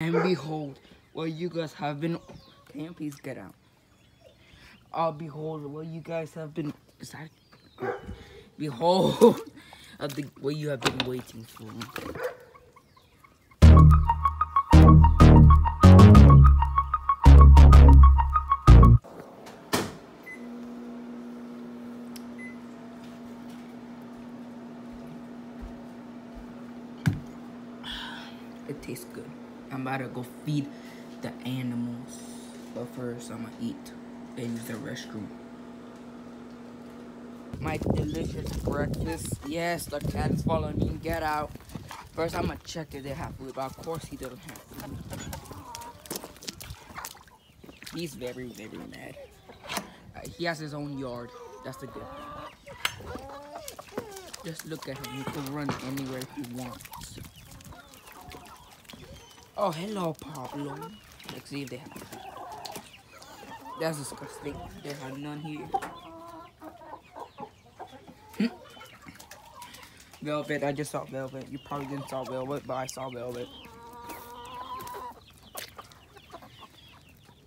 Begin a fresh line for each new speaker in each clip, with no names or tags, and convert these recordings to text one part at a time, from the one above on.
And behold, what you guys have been. Can you please get out? Behold, what you guys have been. Behold, what you have been waiting for. It tastes good. I'm about to go feed the animals. But first, I'm gonna eat and use the restroom. My delicious breakfast. Yes, the cat is following me. Get out. First, I'm gonna check if they have food, but of course he doesn't have food. He's very, very mad. He has his own yard. That's the good thing. Just look at him. He can run anywhere he wants. Oh, hello, Pablo. Let's see if they have food. That's disgusting. They have none here. Velvet, I just saw Velvet. You probably didn't saw Velvet, but I saw Velvet.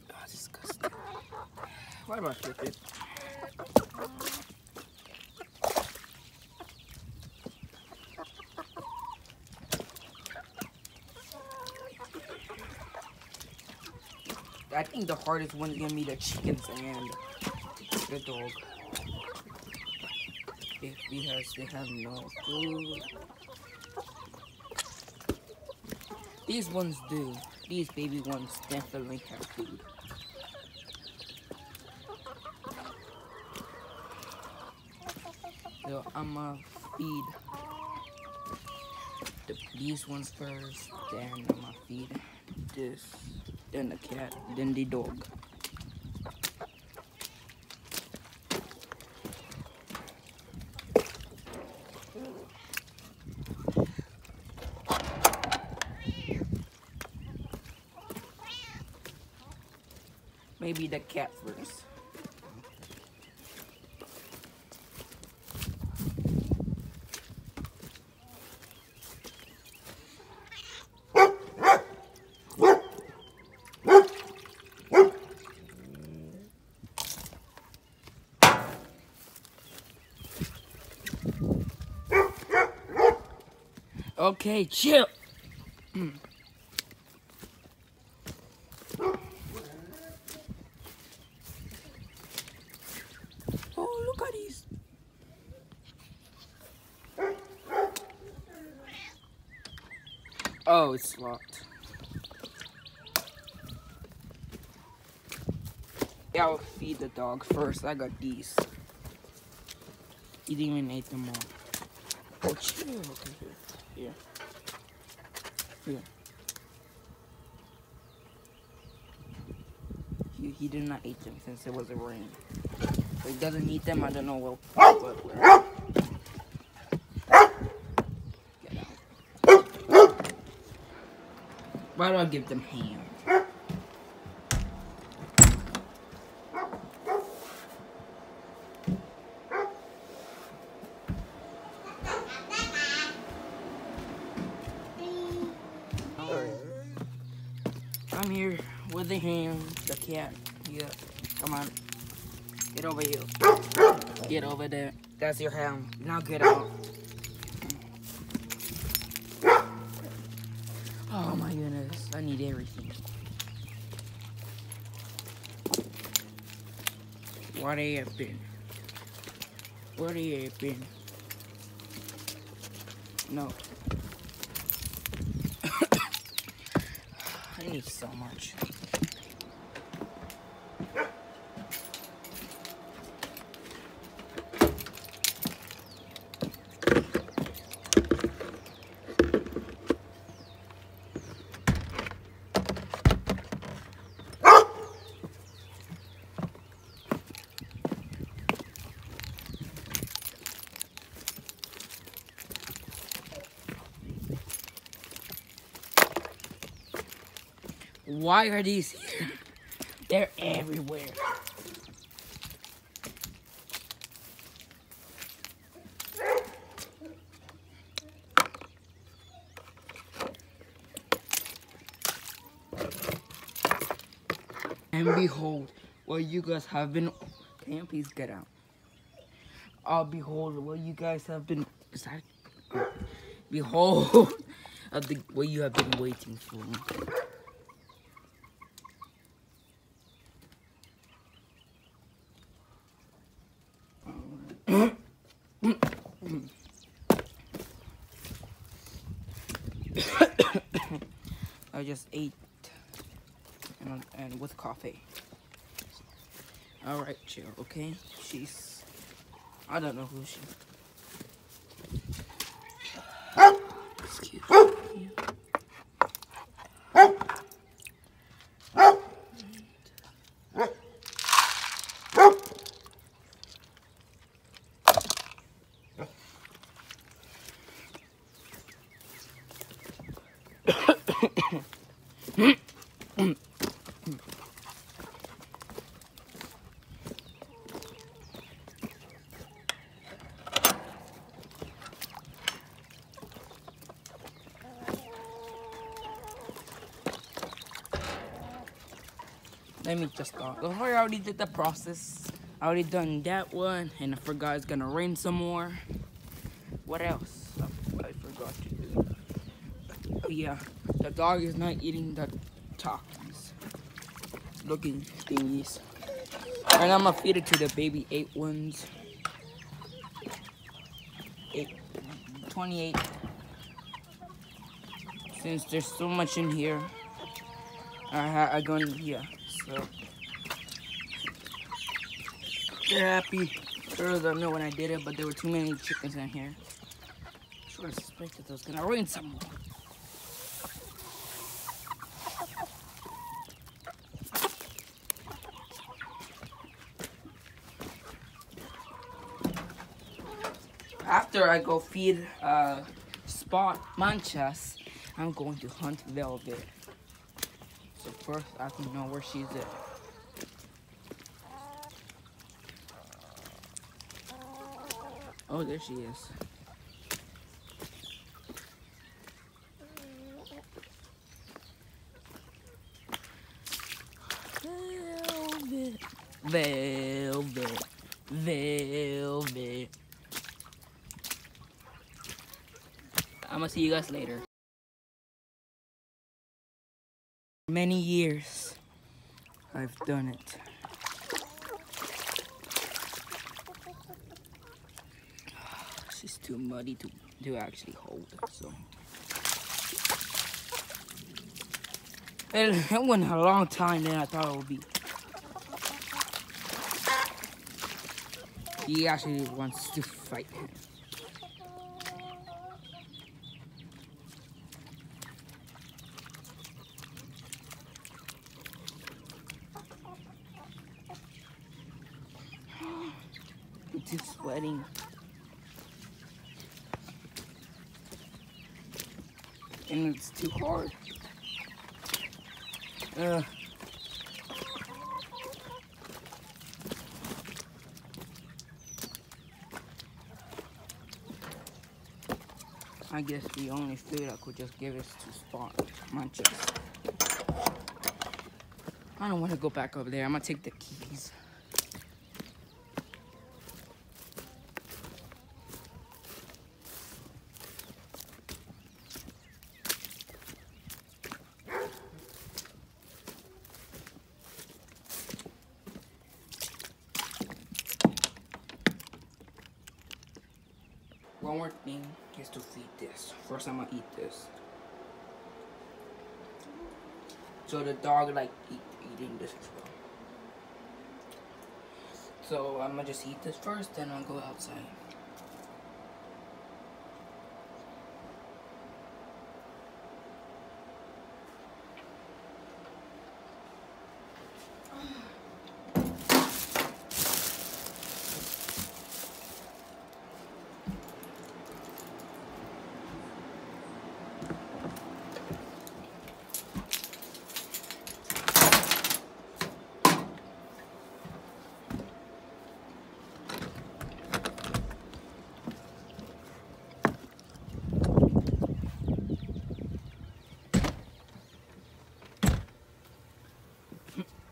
Oh, disgusting. Why do I flip it? I think the hardest one's gonna be the chickens and the dog. Because they have no food. These ones do. These baby ones definitely have food. So I'm gonna feed these ones first, then I'm gonna feed this, then the cat, then the dog. Maybe the cat first. Okay, chill. Oh, look at these. Oh, it's locked. Yeah, I'll feed the dog first. I got these. He didn't even eat them all. Oh, chill. Okay, here. Here. He did not eat them since it was a rain. So he doesn't eat them. I don't know where. Get out. Why do I give them ham? I'm here with the ham, the cat. Yeah, come on. Get over here. Get over there. That's your ham. Now get out. Oh my goodness. I need everything. Where they have been? Where they have been? No. I need so much. Why are these here? They're everywhere. And behold, what you guys have been. Can you please get out? Behold, what you guys have been. Is that? Behold, what you have been waiting for. I just ate and with coffee. Alright, chill, okay? I don't know who she is. Excuse me. Let me just start. Oh, I already did the process. I already done that one, and I forgot it's gonna rain some more. What else? I forgot to do. Oh, yeah, the dog is not eating the Takis looking thingies. And I'm gonna feed it to the baby 8 ones. 28. Since there's so much in here, I gonna, yeah, so. They're happy. Sure, don't know when I did it, but there were too many chickens in here. Sure, I suspected it was gonna rain some more. After I go feed Spot Manchas, I'm going to hunt Velvet. So first, I have to know where she's at. Oh, there she is. Velvet, Velvet. I'm gonna see you guys later. Many years I've done it. She's too muddy to actually hold, so. It went a long time than I thought it would be. He actually wants to fight him. It's sweating. And it's too hard. I guess the only food I could just give is to Spot Manchas. I don't want to go back over there. I'm gonna take the keys. One more thing is to feed this. First, I'm gonna eat this. So the dog like eating this as well. So I'm gonna just eat this first, then I'll go outside.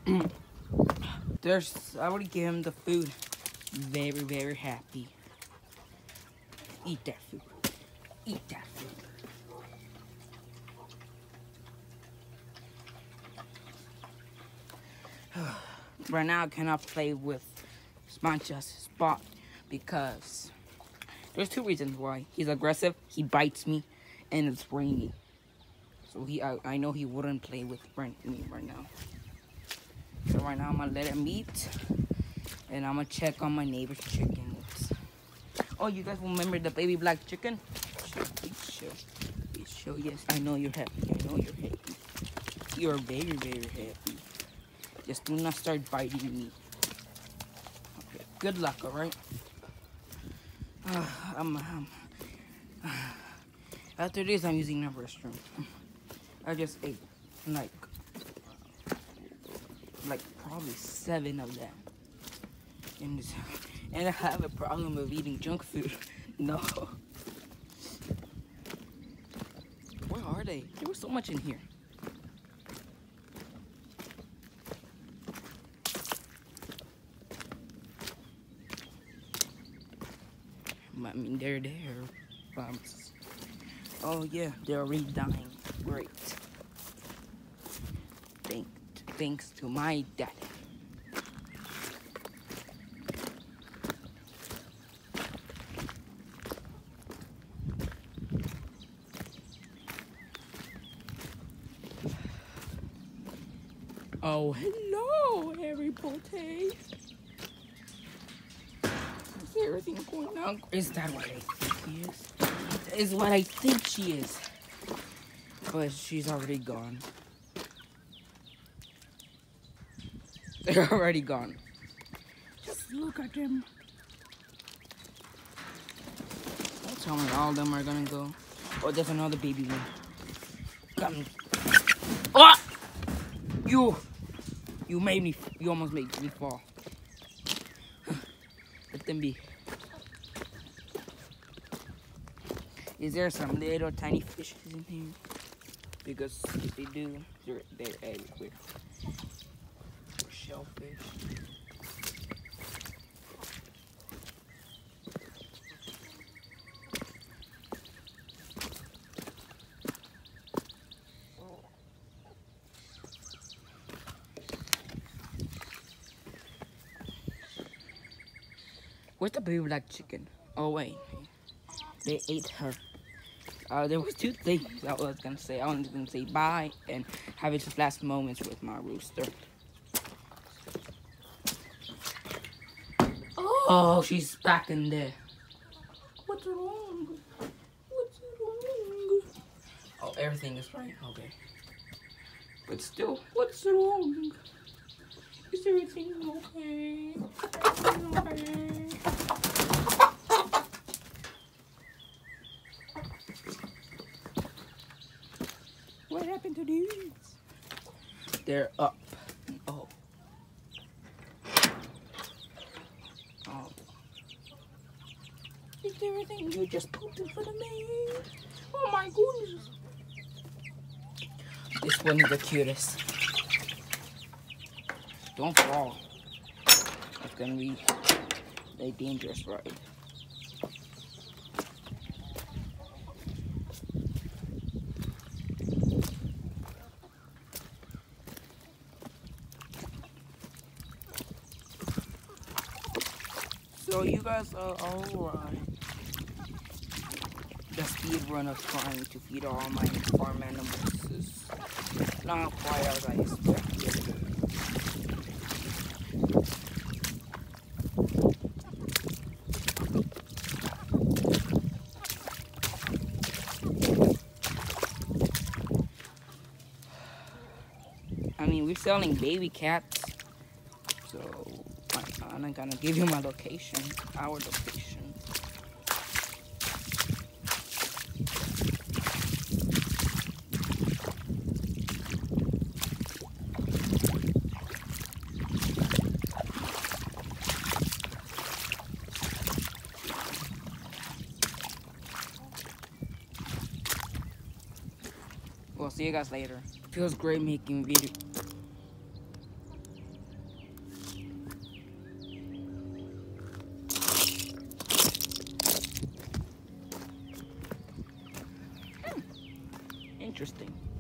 I already gave him the food. Very, very happy. Eat that food. Eat that food. Right now I cannot play with Sponge's spot because there's two reasons why. He's aggressive, he bites me, and it's rainy. So I know he wouldn't play with me right now. So right now I'm gonna let him eat, and I'm gonna check on my neighbor's chickens. Oh, you guys remember the baby black chicken? Show. Yes, I know you're happy. I know you're happy. You're very, very happy. Just do not start biting me. Okay, good luck, alright? After this, I'm using the restroom. I just ate like probably 7 of them. And I have a problem of eating junk food. No. Where are they? There was so much in here. I mean, they're there. Oh yeah, they're already dying. Great. Thanks to my daddy. Oh, hello, Harry Potter. Is everything going on? Is that what I think she is? Is what I think she is. But she's already gone. They're already gone. Just look at them. Don't tell me all of them are gonna go. Oh, there's another baby one. Come. Oh! You almost made me fall. Let them be. Is there some little tiny fishes in here? Because if they do, they're everywhere. Shellfish. Where's the baby black chicken? Oh wait, they ate her. There was 2 things I was gonna say. I was gonna say bye and have its last moments with my rooster. Oh, she's back in there. What's wrong? What's wrong? Oh, everything is fine. Okay. But still, what's wrong? Is everything okay? Okay. What happened to these? They're up. Oh. Oh. Is everything you just pooped in front of me? Oh my goodness. This one is the cutest. Don't fall. It's gonna be a dangerous ride. So you guys are alright. The speed run of trying to feed all my farm animals is not quite as I expected. I mean, we're selling baby cats, so I'm not gonna give you my location, our location. We'll see you guys later. Feels great making video. interesting.